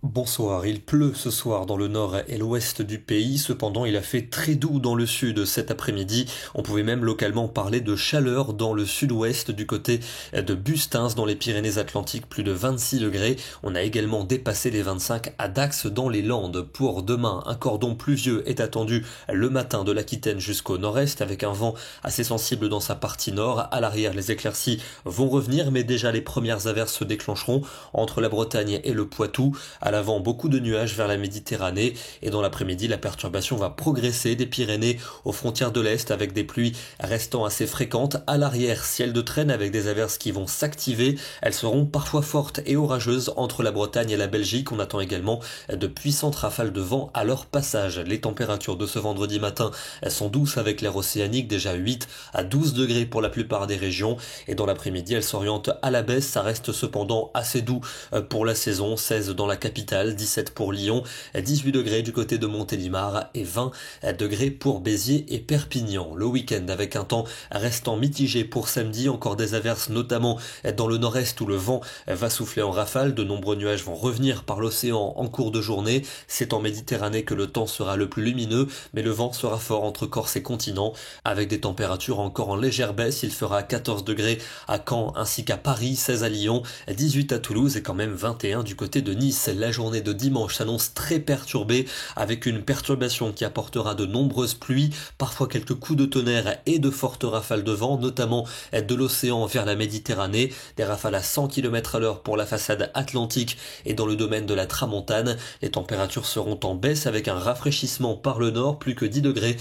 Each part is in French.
Bonsoir, il pleut ce soir dans le nord et l'ouest du pays, cependant il a fait très doux dans le sud cet après-midi. On pouvait même localement parler de chaleur dans le sud-ouest du côté de Bustins dans les Pyrénées-Atlantiques, plus de 26 degrés. On a également dépassé les 25 à Dax dans les Landes. Pour demain, un cordon pluvieux est attendu le matin de l'Aquitaine jusqu'au nord-est avec un vent assez sensible dans sa partie nord. À l'arrière, les éclaircies vont revenir, mais déjà les premières averses se déclencheront entre la Bretagne et le Poitou. À l'avant, beaucoup de nuages vers la Méditerranée et dans l'après-midi, la perturbation va progresser des Pyrénées aux frontières de l'Est avec des pluies restant assez fréquentes. À l'arrière, ciel de traîne avec des averses qui vont s'activer. Elles seront parfois fortes et orageuses entre la Bretagne et la Belgique. On attend également de puissantes rafales de vent à leur passage. Les températures de ce vendredi matin sont douces avec l'air océanique, déjà 8 à 12 degrés pour la plupart des régions. Et dans l'après-midi, elles s'orientent à la baisse. Ça reste cependant assez doux pour la saison. 16 dans la capitale, 17 pour Lyon, 18 degrés du côté de Montélimar et 20 degrés pour Béziers et Perpignan. Le week-end avec un temps restant mitigé pour samedi, encore des averses notamment dans le nord-est où le vent va souffler en rafale. De nombreux nuages vont revenir par l'océan en cours de journée. C'est en Méditerranée que le temps sera le plus lumineux, mais le vent sera fort entre Corse et continent avec des températures encore en légère baisse. Il fera 14 degrés à Caen ainsi qu'à Paris, 16 à Lyon, 18 à Toulouse et quand même 21 du côté de Nice. La journée de dimanche s'annonce très perturbée avec une perturbation qui apportera de nombreuses pluies, parfois quelques coups de tonnerre et de fortes rafales de vent, notamment de l'océan vers la Méditerranée, des rafales à 100 km à l'heure pour la façade atlantique et dans le domaine de la Tramontane. Les températures seront en baisse avec un rafraîchissement par le nord, plus que 10 degrés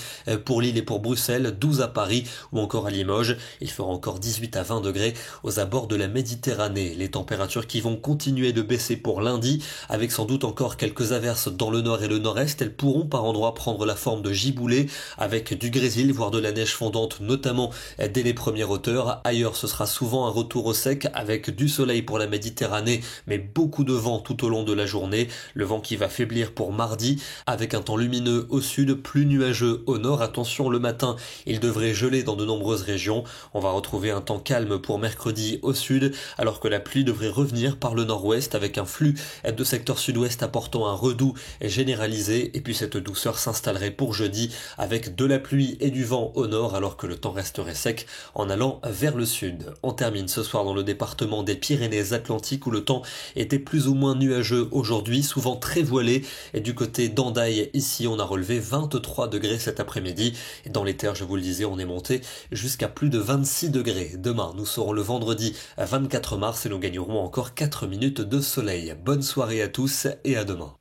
pour Lille et pour Bruxelles, 12 à Paris ou encore à Limoges. Il fera encore 18 à 20 degrés aux abords de la Méditerranée. Les températures qui vont continuer de baisser pour lundi, avec sans doute encore quelques averses dans le nord et le nord-est. Elles pourront par endroits prendre la forme de giboulées avec du grésil, voire de la neige fondante, notamment dès les premières hauteurs. Ailleurs, ce sera souvent un retour au sec avec du soleil pour la Méditerranée, mais beaucoup de vent tout au long de la journée. Le vent qui va faiblir pour mardi avec un temps lumineux au sud, plus nuageux au nord. Attention, le matin, il devrait geler dans de nombreuses régions. On va retrouver un temps calme pour mercredi au sud, alors que la pluie devrait revenir par le nord-ouest avec un flux de secteur sud-ouest apportant un redoux généralisé, et puis cette douceur s'installerait pour jeudi avec de la pluie et du vent au nord alors que le temps resterait sec en allant vers le sud. On termine ce soir dans le département des Pyrénées-Atlantiques où le temps était plus ou moins nuageux aujourd'hui, souvent très voilé, et du côté d'Andaille, ici on a relevé 23 degrés cet après-midi, et dans les terres, je vous le disais, on est monté jusqu'à plus de 26 degrés. Demain, nous serons le vendredi 24 mars et nous gagnerons encore 4 minutes de soleil. Bonne soirée à tous et à demain.